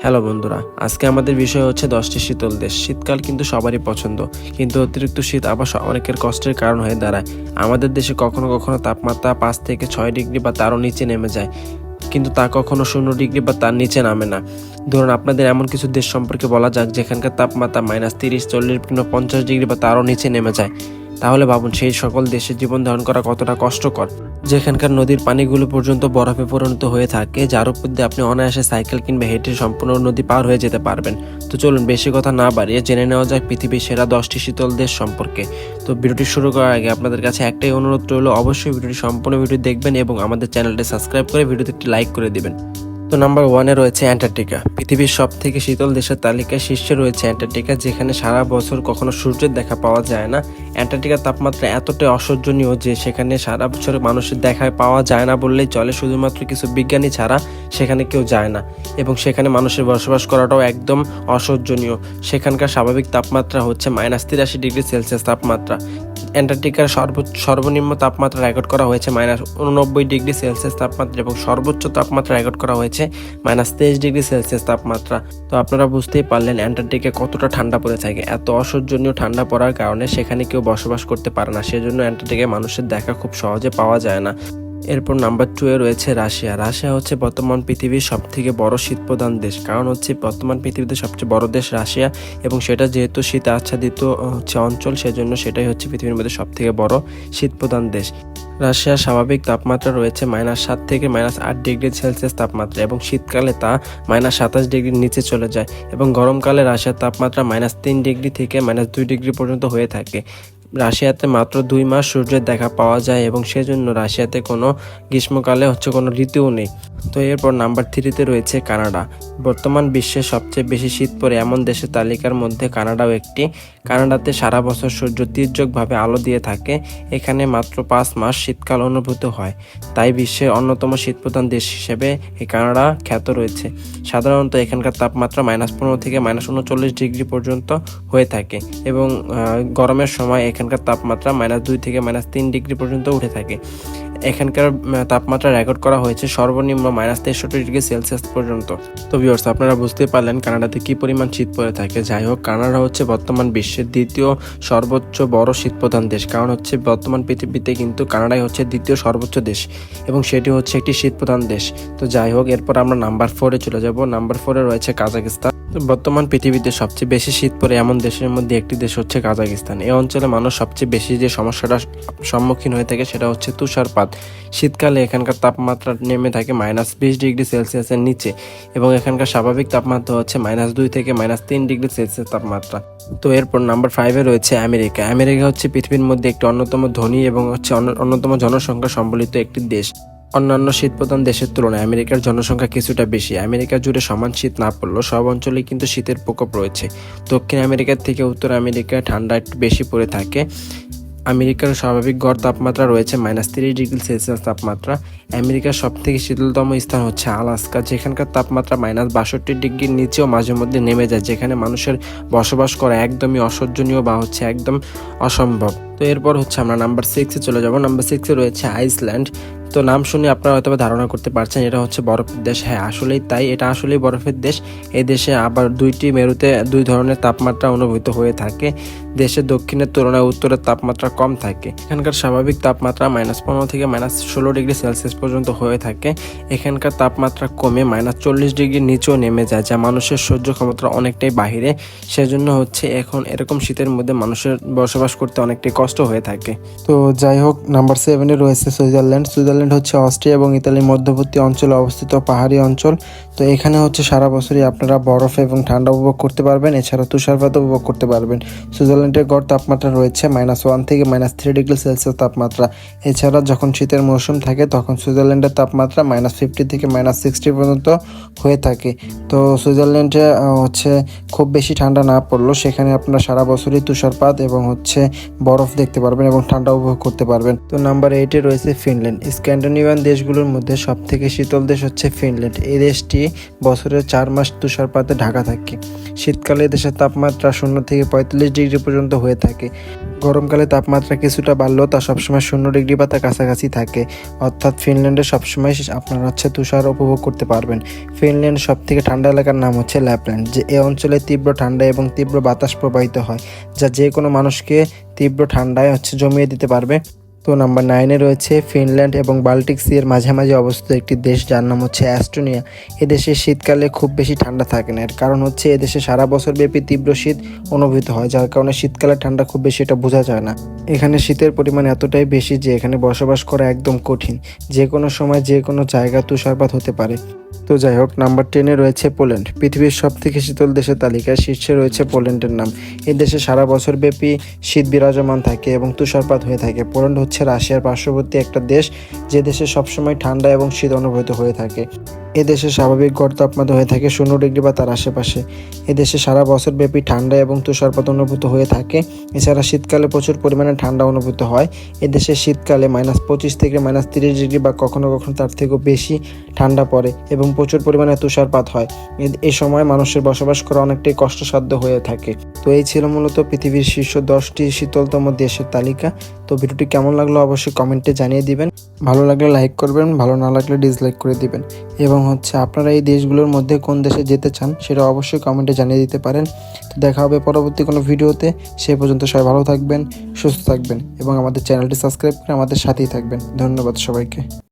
Hello বন্ধুরা, আজকে আমাদের বিষয় হচ্ছে 10টি শীতল দেশ। শীতকাল কিন্তু সবারই পছন্দ, কিন্তু অতিরিক্ত শীত আবার অনেকের কষ্টের কারণ হয়ে দাঁড়ায়। আমাদের দেশে কখনো কখনো তাপমাত্রা 5 থেকে 6 ডিগ্রি বা তারও নিচে নেমে যায়, কিন্তু তা কখনো 0 ডিগ্রি বা তার নিচে নামে না। ধরুন আপনাদের এমন কিছু দেশ সম্পর্কে বলা যাক যেখানকার তাপমাত্রা -30, 40 কিংবা 50 ডিগ্রি বা তারও নিচে নেমে যায়। তাহলে ভাবুন সেই সকল দেশে জীবন ধারণ করা কতটা কষ্টকর, যেখানকার নদীর পানিগুলো পর্যন্ত বরফে পরিণত হয়ে থাকে, যার উপর দিয়ে আপনি অনায়াসে সাইকেল কিংবা হেঁটে সম্পূর্ণ নদী পার হয়ে যেতে পারবেন। তো চলুন বেশি কথা না বাড়িয়ে জেনে নেওয়া যাক পৃথিবীর সেরা 10টি শীতল দেশ সম্পর্কে। তো ভিডিওটি শুরু করার আগে আপনাদের কাছে একটাই অনুরোধ রইল, অবশ্যই ভিডিওটি সম্পূর্ণ ভিডিও দেখবেন এবং আমাদের চ্যানেলটি সাবস্ক্রাইব করে ভিডিওতে একটি লাইক করে দিবেন। তো নাম্বার 1-এ রয়েছে অ্যান্টার্কটিকা। পৃথিবীর সব থেকে শীতল দেশের তালিকায় শীর্ষে রয়েছে অ্যান্টার্কটিকা, যেখানে সারা বছর কখনো সূর্যের দেখা পাওয়া যায় না। অ্যান্টার্কটিকার তাপমাত্রা এতটাই অসহ্যনীয় যে সেখানে সারা বছর মানুষের দেখা পাওয়া যায় না বললেই চলে, শুধুমাত্র কিছু বিজ্ঞানী ছাড়া সেখানে কেউ যায় না এবং সেখানে মানুষের বসবাস করাটাও একদম অসহ্যনীয়। সেখানকার স্বাভাবিক তাপমাত্রা হচ্ছে -83 ডিগ্রি সেলসিয়াস তাপমাত্রা। অ্যান্টার্কটিকার সর্বনিম্ন তাপমাত্রা রেকর্ড করা হয়েছে -89 ডিগ্রি সেলসিয়াস তাপমাত্রা এবং সর্বোচ্চ তাপমাত্রা রেকর্ড করা হয়েছে -23 ডিগ্রি সেলসিয়াস তাপমাত্রা। তো আপনারা বুঝতেই পারলেন অ্যান্টার্কটিকায় কতটা ঠান্ডা পড়ে থাকে। এত অসহ্যনীয় ঠান্ডা পড়ার কারণে সেখানে কেউ বসবাস করতে পারে না, সেজন্য অ্যান্টার্কটিকায় মানুষের দেখা খুব সহজে পাওয়া যায় না। এরপর নাম্বার 2-এ রয়েছে রাশিয়া। রাশিয়া হচ্ছে বর্তমান পৃথিবীর সব থেকে বড় শীতপ্রধান দেশ, কারণ হচ্ছে বর্তমান পৃথিবীতে সবচেয়ে বড় দেশ রাশিয়া এবং সেটা যেহেতু শীতে আচ্ছাদিত হচ্ছে অঞ্চল, সেজন্য সেটাই হচ্ছে পৃথিবীর মধ্যে সব থেকে বড় শীতপ্রধান দেশ। রাশিয়ার স্বাভাবিক তাপমাত্রা রয়েছে -7 থেকে -8 ডিগ্রি সেলসিয়াস তাপমাত্রা এবং শীতকালে তা -27 ডিগ্রির নিচে চলে যায় এবং গরমকালে রাশিয়ার তাপমাত্রা -3 ডিগ্রি থেকে -2 ডিগ্রি পর্যন্ত হয়ে থাকে। রাশিয়াতে মাত্র 2 মাস সূর্যের দেখা পাওয়া যায় এবং সেজন্য রাশিয়াতে কোনো গ্রীষ্মকালে কোনো ঋতুও নেই। তো এরপর নাম্বার 3-তে রয়েছে কানাডা। বর্তমান বিশ্বের সবচেয়ে বেশি শীত পড়ে এমন দেশের তালিকার মধ্যে কানাডাও একটি। কানাডাতে সারা বছর সূর্য তীর্যকভাবে আলো দিয়ে থাকে। এখানে মাত্র 5 মাস শীতকাল অনুভূত হয়, তাই বিশ্বের অন্যতম শীতপ্রধান দেশ হিসেবে এই কানাডা খ্যাত রয়েছে। সাধারণত এখানকার তাপমাত্রা -15 থেকে -39 ডিগ্রি পর্যন্ত হয়ে থাকে এবং গরমের সময় এখানকার তাপমাত্রা -2 থেকে -3 ডিগ্রি পর্যন্ত উঠে থাকে। এখানকার তাপমাত্রা রেকর্ড করা হয়েছে সর্বনিম্ন -63 ডিগ্রি সেলসিয়াস পর্যন্ত। তো ভিউয়ার্স, আপনারা বুঝতে পারলেন কানাডাতে কি পরিমাণ শীত পড়ে থাকে। যাই হোক, কানাডা হচ্ছে বর্তমান বিশ্বের দ্বিতীয় সর্বোচ্চ বড় শীতপ্রধান দেশ, কারণ হচ্ছে বর্তমান পৃথিবীতে কিন্তু কানাডাই হচ্ছে দ্বিতীয় সর্বোচ্চ দেশ এবং সেটি হচ্ছে একটি শীতপ্রধান দেশ। তো যাই হোক, এরপর আমরা নাম্বার 4-এ চলে যাব। নাম্বার 4-এ রয়েছে কাজাকিস্তান। বর্তমান পৃথিবীতে সবচেয়ে বেশি শীত পড়ে এমন দেশের মধ্যে একটি দেশ হচ্ছে কাজাকিস্তান। এই অঞ্চলে মানুষ সবচেয়ে বেশি যে সমস্যাটার সম্মুখীন হয়ে থাকে সেটা হচ্ছে তুষারপাত। শীতকালে এখানকার তাপমাত্রা নেমে থাকে -20 ডিগ্রি সেলসিয়াসের নিচে এবং এখানকার স্বাভাবিক তাপমাত্রা হচ্ছে -2 থেকে -3 ডিগ্রি সেলসিয়াস তাপমাত্রা। তো এরপর নাম্বার 5-এ রয়েছে আমেরিকা। আমেরিকা হচ্ছে পৃথিবীর মধ্যে একটি অন্যতম ধনী এবং হচ্ছে অন্যতম জনসংখ্যা সম্বলিত একটি দেশ। অন্যান্য শীতপ্রধান দেশের তুলনায় আমেরিকার জনসংখ্যা কিছুটা বেশি। আমেরিকা জুড়ে সমান শীত না পড়লেও সব অঞ্চলেই কিন্তু শীতের প্রকোপ রয়েছে। দক্ষিণ আমেরিকার থেকে উত্তর আমেরিকায় ঠান্ডা একটু বেশি পড়ে থাকে। আমেরিকার স্বাভাবিক গড় তাপমাত্রা রয়েছে -30 ডিগ্রি সেলসিয়াস তাপমাত্রা। আমেরিকার সবথেকে শীতলতম স্থান হচ্ছে আলাস্কা, যেখানকার তাপমাত্রা -62 ডিগ্রির নিচেও মাঝে মধ্যে নেমে যায়, যেখানে মানুষের বসবাস করা একদমই অসহ্যনীয় বা হচ্ছে একদম অসম্ভব। তো এরপর হচ্ছে আমরা নাম্বার 6-এ চলে যাব। নাম্বার 6-এ রয়েছে আইসল্যান্ড। তো নাম শুনে আপনারা হয়তো ধারণা করতে পারছেন এটা হচ্ছে বরফের দেশ। হ্যাঁ, আসলেই তাই, এটা আসলেই বরফের দেশ। এই দেশে আবার 2টি মেরুতে 2 ধরনের তাপমাত্রা অনুভূত হয়ে থাকে। দেশের দক্ষিণের তুলনায় উত্তরের তাপমাত্রা কম থাকে। এখানকার স্বাভাবিক তাপমাত্রা -15 থেকে -16 ডিগ্রি সেলসিয়াস পর্যন্ত হয়ে থাকে। এখানকার তাপমাত্রা কমে -40 ডিগ্রির নিচেও নেমে যায়, যা মানুষের সহ্য ক্ষমতা অনেকটাই বাহিরে। সেজন্য হচ্ছে এখন এরকম শীতের মধ্যে মানুষের বসবাস করতে অনেকটাই কষ্ট হয়ে থাকে। তো যাই হোক, নাম্বার 7-এ রয়েছে সুইজারল্যান্ড। সুইজারল্যান্ড হচ্ছে অস্ট্রিয়া এবং ইতালির মধ্যবর্তী অঞ্চলে অবস্থিত পাহাড়ি অঞ্চল। তো এখানে হচ্ছে সারা বছরই আপনারা বরফ এবং ঠান্ডা উপভোগ করতে পারবেন, এছাড়া তুষারপাত উপভোগ করতে পারবেন। সুইজারল্যান্ডের গড় তাপমাত্রা রয়েছে -1 থেকে -3 ডিগ্রি সেলসিয়াস তাপমাত্রা। এছাড়া যখন শীতের মৌসুম থাকে তখন সুইজারল্যান্ডের তাপমাত্রা -50 থেকে -60 পর্যন্ত হয়ে থাকে। তো সুইজারল্যান্ডে হচ্ছে খুব বেশি ঠান্ডা না পড়লেও সেখানে আপনারা সারা বছরই তুষারপাত এবং হচ্ছে বরফ দেখতে পারবেন এবং ঠান্ডা উপভোগ করতে পারবেন। তো নাম্বার 8-এ রয়েছে ফিনল্যান্ড। স্ক্যান্ডিনেভিয়ান দেশগুলোর মধ্যে সবথেকে শীতল দেশ হচ্ছে ফিনল্যান্ড। এই দেশটি বছরের 4 মাস তুষারপাতে ঢাকা থাকে। শীতকালে দেশের তাপমাত্রা 0 থেকে 45 ডিগ্রি পর্যন্ত হয়ে থাকে। গরমকালে তাপমাত্রা কিছুটা বাড়লেও তা সবসময় 0 ডিগ্রি বা তার কাছাকাছি থাকে। অর্থাৎ ফিনল্যান্ডে সবসময় আপনারা তুষার উপভোগ করতে পারবেন। ফিনল্যান্ড সবথেকে ঠান্ডা এলাকার নাম হচ্ছে ল্যাপল্যান্ড, যে এই অঞ্চলে তীব্র ঠান্ডা এবং তীব্র বাতাস প্রবাহিত হয়, যা যে কোনো মানুষকে তীব্র ঠান্ডায় জমিয়ে দিতে পারবে। তো নাম্বার 9-এ রয়েছে ফিনল্যান্ড এবং বাল্টিক সি এর মাঝামাঝি অবস্থিত একটি দেশ, যার নাম হচ্ছে অ্যাস্টোনিয়া। এদেশে শীতকালে খুব বেশি ঠান্ডা থাকে না। এর কারণ হচ্ছে এদেশে সারা বছর ব্যাপী তীব্র শীত অনুভূত হয়, যার কারণে শীতকালে ঠান্ডা খুব বেশি এটা বোঝা যায় না। এখানে শীতের পরিমাণ এতটাই বেশি যে এখানে বসবাস করা একদম কঠিন। যে কোনো সময় যে কোনো জায়গায় তুষারপাত হতে পারে। তো যাই হোক, নাম্বার 10-এ রয়েছে পোল্যান্ড। পৃথিবীর সবথেকে শীতল দেশের তালিকায় শীর্ষে রয়েছে পোল্যান্ডের নাম। এই দেশে সারা বছর ব্যাপী শীত বিরাজমান থাকে এবং তুষারপাত হয়ে থাকে। পোল্যান্ড হচ্ছে রাশিয়ার পার্শ্ববর্তী একটা দেশ, যে দেশে সবসময় ঠান্ডা এবং শীত অনুভূত হয়ে থাকে। এদেশে স্বাভাবিক গড় তাপমাত্রা হয়ে থাকে 0 ডিগ্রি বা তার আশেপাশে। এদেশে সারা বছর ব্যাপী ঠান্ডা এবং তুষারপাত অনুভূত হয়ে থাকে। এছাড়া শীতকালে প্রচুর পরিমাণে ঠান্ডা অনুভূত হয়। এদেশে শীতকালে -25 থেকে -30 ডিগ্রি বা কখনো কখনো তার থেকেও বেশি ঠান্ডা পড়ে এবং প্রচুর পরিমাণে তুষারপাত হয়। এই সময় মানুষের বসবাস করা অনেকটাই কষ্টসাধ্য হয়ে থাকে। তো এই ছিল মূলত পৃথিবীর শীর্ষ 10টি শীতলতম দেশের তালিকা। তো ভিডিওটি কেমন লাগলো অবশ্যই কমেন্টে জানিয়ে দিবেন। ভালো লাগলে লাইক করবেন, ভালো না লাগলে ডিসলাইক করে দিবেন। এবং আপনারা এই দেশগুলোর মধ্যে কোন দেশে যেতে চান সেটা অবশ্যই কমেন্টে জানিয়ে দিতে পারেন। তো দেখা হবে পরবর্তী কোনো ভিডিওতে। সেই পর্যন্ত সবাই ভালো থাকবেন, সুস্থ থাকবেন এবং আমাদের চ্যানেলটি সাবস্ক্রাইব করে আমাদের সাথেই থাকবেন। ধন্যবাদ সবাইকে।